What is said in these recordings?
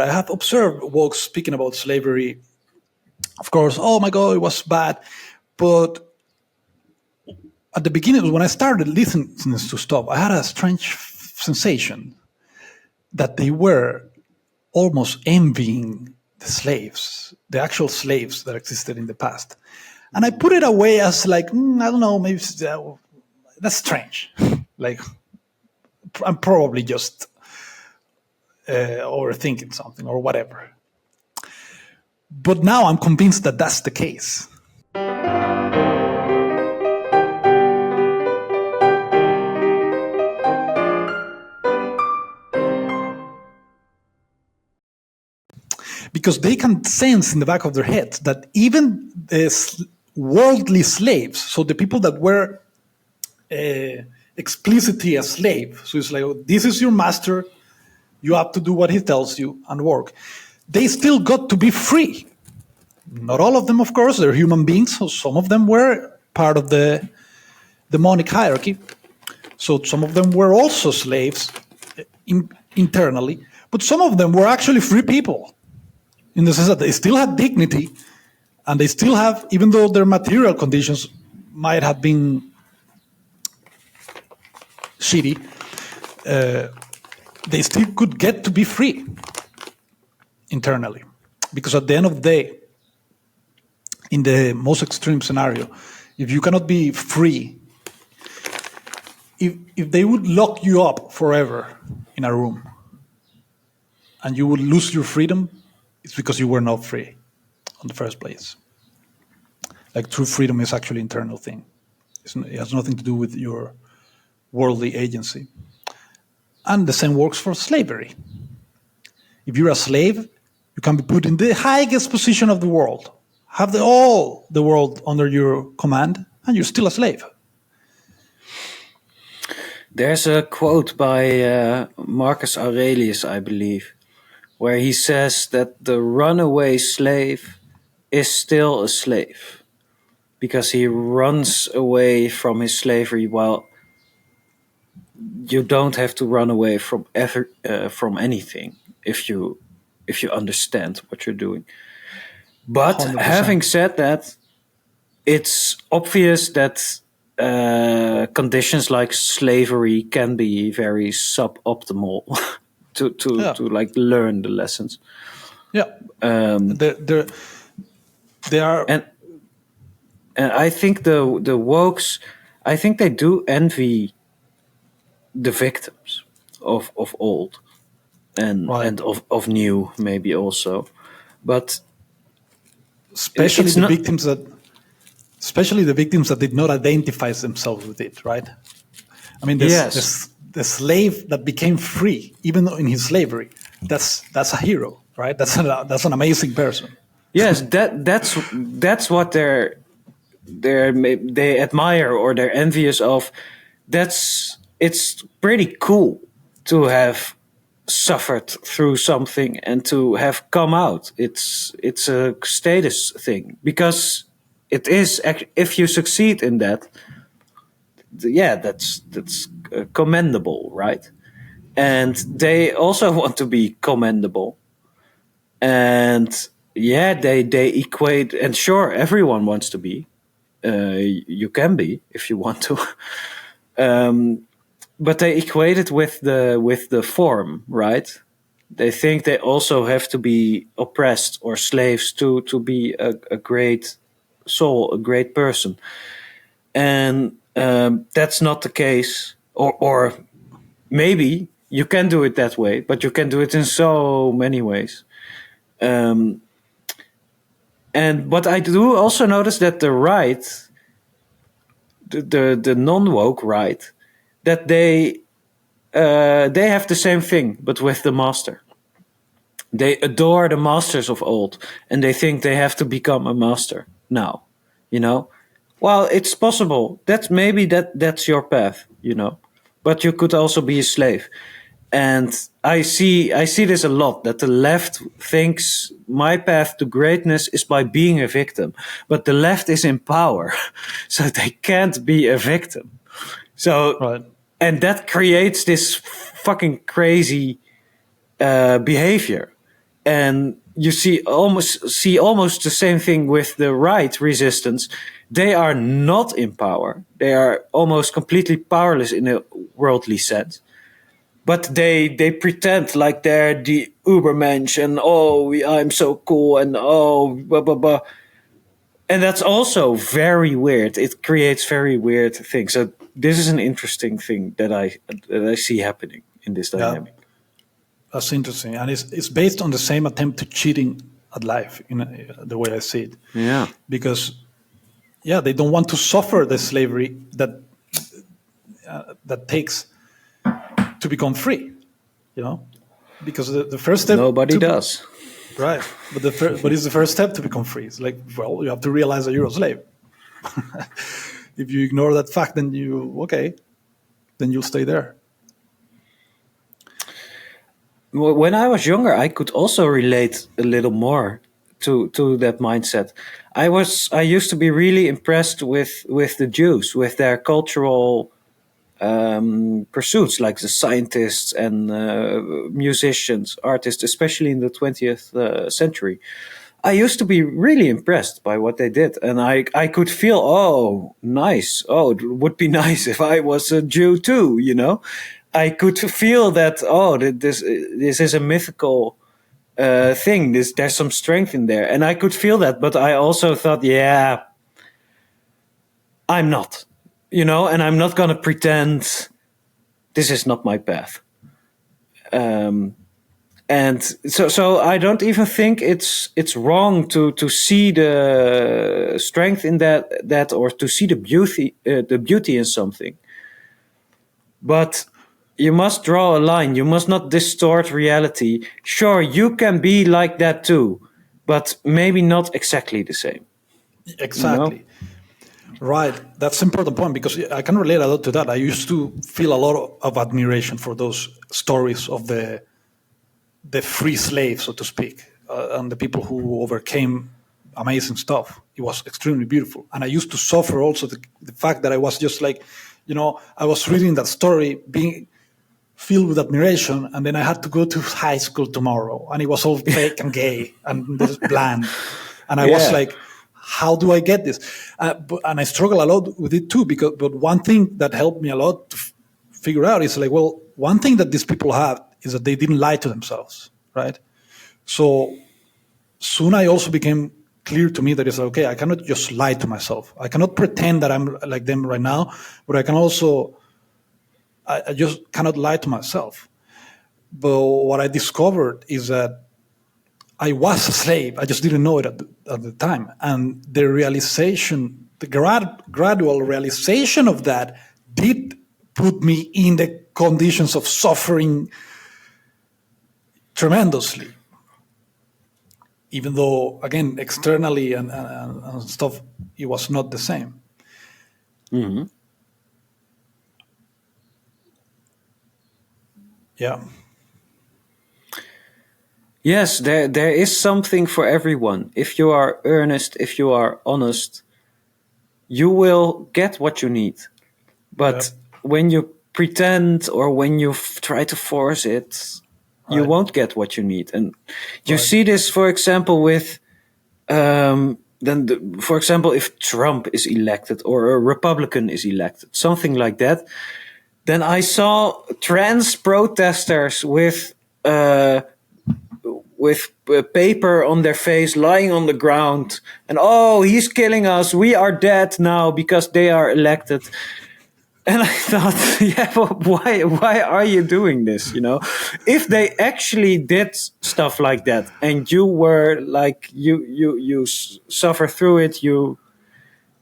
I have observed woke speaking about slavery. Of course, oh my God, it was bad. But at the beginning, when I started listening to stuff, I had a strange sensation that they were almost envying the slaves, the actual slaves that existed in the past. And I put it away as like, I don't know, maybe that's strange. Like, I'm probably just overthinking something or whatever. But now I'm convinced that that's the case. Because they can sense in the back of their heads that even the worldly slaves, so the people that were explicitly a slave, so it's like, oh, this is your master, you have to do what he tells you and work, they still got to be free. Not all of them, of course, they're human beings, so some of them were part of the demonic hierarchy. So some of them were also slaves internally, but some of them were actually free people, in the sense that they still had dignity, and they still have, even though their material conditions might have been shitty, they still could get to be free internally. Because at the end of the day, in the most extreme scenario, if you cannot be free, if they would lock you up forever in a room and you would lose your freedom, it's because you were not free in the first place. Like, true freedom is actually an internal thing. It has nothing to do with your worldly agency. And the same works for slavery. If you're a slave, you can be put in the highest position of the world, have all the world under your command, and you're still a slave. There's a quote by Marcus Aurelius, I believe, where he says that the runaway slave is still a slave because he runs away from his slavery, while you don't have to run away from anything if you understand what you're doing. But 100%. Having said that, it's obvious that conditions like slavery can be very suboptimal to like learn the lessons. Yeah. They are, and I think the wokes, I think they do envy the victims of old and right. and of new, maybe also, but especially the victims that did not identify themselves with it, right? I mean, the slave that became free, even though in his slavery, that's a hero, right? That's an amazing person. Yes, that's what they admire or they're envious of. It's pretty cool to have suffered through something and to have come out. It's a status thing, because it is, if you succeed in that, yeah, that's commendable, right? And they also want to be commendable, and yeah, they equate, and sure, everyone wants to be. You can be if you want to. But they equate it with the form, right? They think they also have to be oppressed or slaves to be a great soul, a great person. And that's not the case. Or maybe you can do it that way, but you can do it in so many ways. But I do also notice that the right, the non-woke right, that they have the same thing, but with the master. They adore the masters of old, and they think they have to become a master now. You know, well, it's possible. That's your path. You know, but you could also be a slave. And I see this a lot, that the left thinks my path to greatness is by being a victim, but the left is in power, so they can't be a victim. So, right. And that creates this fucking crazy behavior. and you see almost the same thing with the right resistance. They are not in power. They are almost completely powerless in a worldly sense. But they pretend like they're the Ubermensch and I'm so cool and blah blah blah. And that's also very weird. It creates very weird things. So this is an interesting thing that I see happening in this Yeah, dynamic. that's interesting, and it's based on the same attempt to cheating at life, in the way I see it. Yeah. Because they don't want to suffer the slavery that takes to become free. Because the first step Nobody does. right, but but it's the first step to become free. It's like, well, you have to realize that you're a slave. If you ignore that fact, then you'll stay there. When I was younger, I could also relate a little more to that mindset. I used to be really impressed with the Jews, with their cultural pursuits, like the scientists and musicians, artists, especially in the 20th century. I used to be really impressed by what they did, and I could feel, nice. It would be nice if I was a Jew too, I could feel that, this is a mythical thing. There's some strength in there, and I could feel that. But I also thought, I'm not, and I'm not gonna pretend this is not my path. And so I don't even think it's wrong to see the strength in that or to see the beauty in something. But you must draw a line. You must not distort reality. Sure, you can be like that too, but maybe not exactly the same. Exactly. Right. That's an important point, because I can relate a lot to that. I used to feel a lot of admiration for those stories of the free slave, so to speak, and the people who overcame amazing stuff. It was extremely beautiful. And I used to suffer also the fact that I was just like, I was reading that story, being filled with admiration, and then I had to go to high school tomorrow, and it was all fake and gay and this bland. And I was like, how do I get this? And I struggle a lot with it too, but one thing that helped me a lot to figure out is like, well, one thing that these people have is that they didn't lie to themselves, right? So soon I also became clear to me that it's like, okay, I cannot just lie to myself. I cannot pretend that I'm like them right now, but I can also, I just cannot lie to myself. But what I discovered is that I was a slave. I just didn't know it at the time. And the realization, the gradual realization of that did put me in the conditions of suffering tremendously. Even though, again, externally and stuff, it was not the same. Mm-hmm. Yeah. Yes, there is something for everyone. If you are earnest, if you are honest, you will get what you need. But when you pretend or when you try to force it, you won't get what you need. And you see this, for example, with for example, if Trump is elected or a Republican is elected, something like that, then I saw trans protesters with paper on their face, lying on the ground, and he's killing us. We are dead now because they are elected. And I thought, well, why are you doing this? If they actually did stuff like that, and you were like, you suffer through it,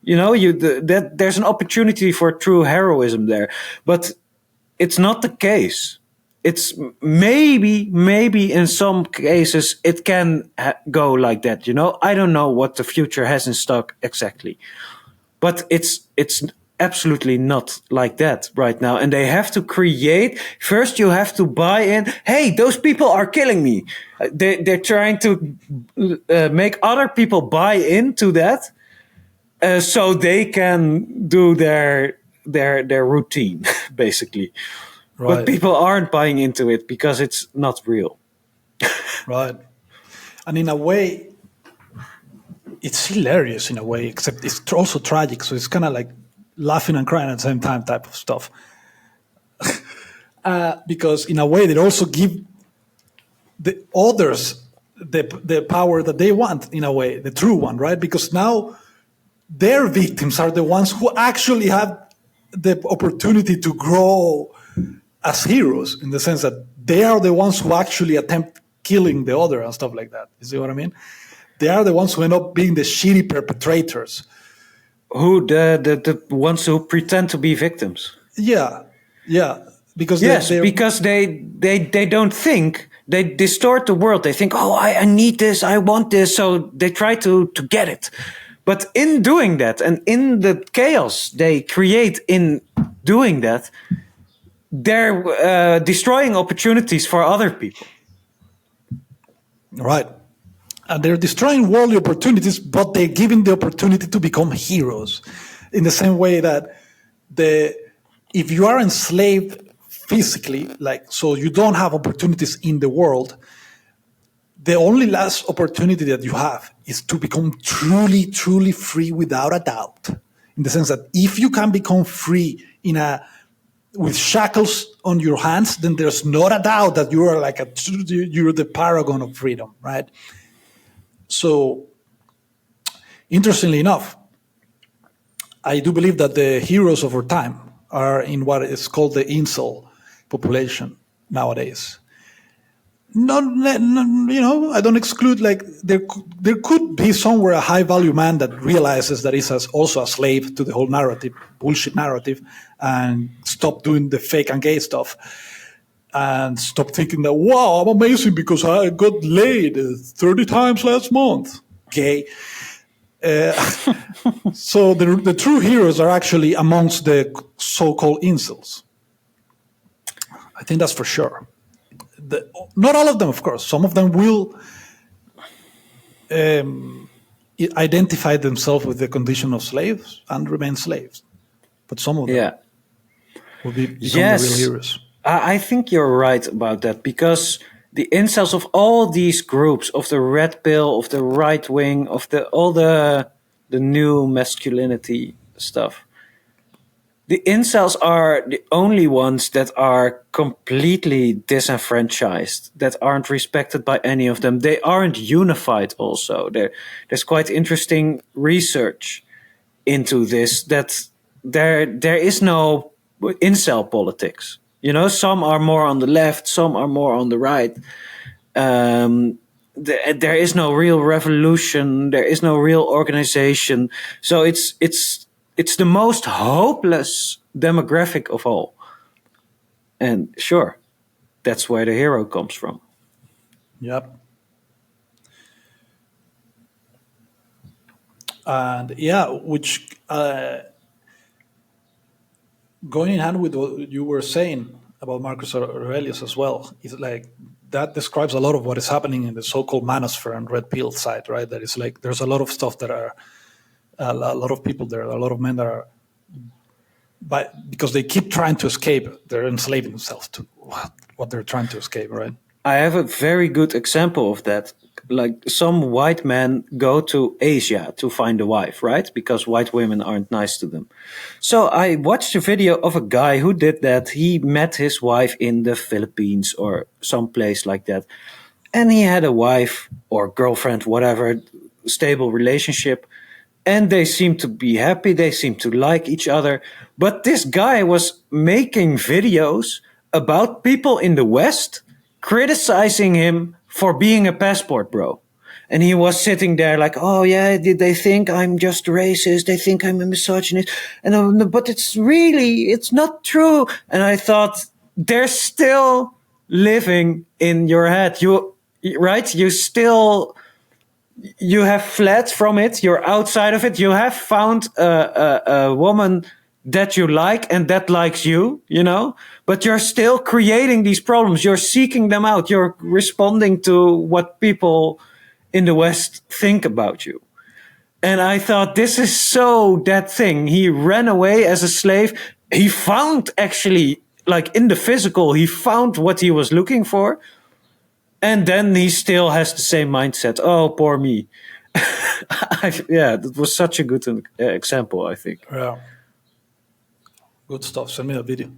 that there's an opportunity for true heroism there, but it's not the case. It's maybe in some cases it can go like that. I don't know what the future has in stock exactly, but it's absolutely not like that right now. And they have to create. First, you have to buy in. Hey, those people are killing me. They're trying to make other people buy into that, so they can do their routine, basically. Right. But people aren't buying into it because it's not real. Right. And in a way, it's hilarious in a way, except it's also tragic. So it's kind of like laughing and crying at the same time type of stuff. Because in a way, they also give the others the power that they want, in a way, the true one, right? Because now their victims are the ones who actually have the opportunity to grow as heroes, in the sense that they are the ones who actually attempt killing the other and stuff like that. You see what I mean? They are the ones who end up being the shitty perpetrators. Who the ones who pretend to be victims? Yeah, yeah. Because because they don't think, they distort the world. They think, oh, I need this, I want this, so they try to get it. But in doing that, and in the chaos they create in doing that, they're destroying opportunities for other people. Right. And they're destroying worldly opportunities, but they're giving the opportunity to become heroes. In the same way that if you are enslaved physically, like, so you don't have opportunities in the world, the only last opportunity that you have is to become truly, truly free without a doubt. In the sense that if you can become free with shackles on your hands, then there's not a doubt that you are you're the paragon of freedom, right? So, interestingly enough, I do believe that the heroes of our time are in what is called the incel population nowadays. Not, I don't exclude, like, there could be somewhere a high value man that realizes that he's also a slave to the whole bullshit narrative, and stop doing the fake and gay stuff, and stop thinking that, wow, I'm amazing because I got laid 30 times last month. Gay. So the true heroes are actually amongst the so-called incels. I think that's for sure. Not all of them, of course. Some of them will identify themselves with the condition of slaves and remain slaves. But some of them will become the real heroes. I think you're right about that, because the incels of all these groups, of the red pill, of the right wing, of all the new masculinity stuff, the incels are the only ones that are completely disenfranchised, that aren't respected by any of them. They aren't unified also. There's quite interesting research into this, that there is no incel politics. You know, some are more on the left, some are more on the right. There is no real revolution. There is no real organization. So it's the most hopeless demographic of all. And sure, that's where the hero comes from. Yep. And which going in hand with what you were saying about Marcus Aurelius as well, is like that describes a lot of what is happening in the so-called manosphere and red pill side, right? That is like there's a lot of stuff that are a lot of people there, a lot of men that are, because they keep trying to escape, they're enslaving themselves to what they're trying to escape, right? I have a very good example of that. Like, some white men go to Asia to find a wife, right? Because white women aren't nice to them. So I watched a video of a guy who did that. He met his wife in the Philippines or some place like that. And he had a wife or girlfriend, whatever, stable relationship. And they seemed to be happy. They seemed to like each other. But this guy was making videos about people in the West criticizing him for being a passport bro. And he was sitting there like, oh yeah, did they think I'm just racist? They think I'm a misogynist. And but it's not true. And I thought, they're still living in your head. Right? You have fled from it. You're outside of it. You have found a woman that you like and that likes you, you know, but you're still creating these problems. You're seeking them out. You're responding to what people in the West think about you. And I thought, this is so that thing. He ran away as a slave. He found, actually, like in the physical, he found what he was looking for. And then he still has the same mindset. Oh, poor me. Yeah, that was such a good example, I think. Yeah. Good stuff. Send me a video.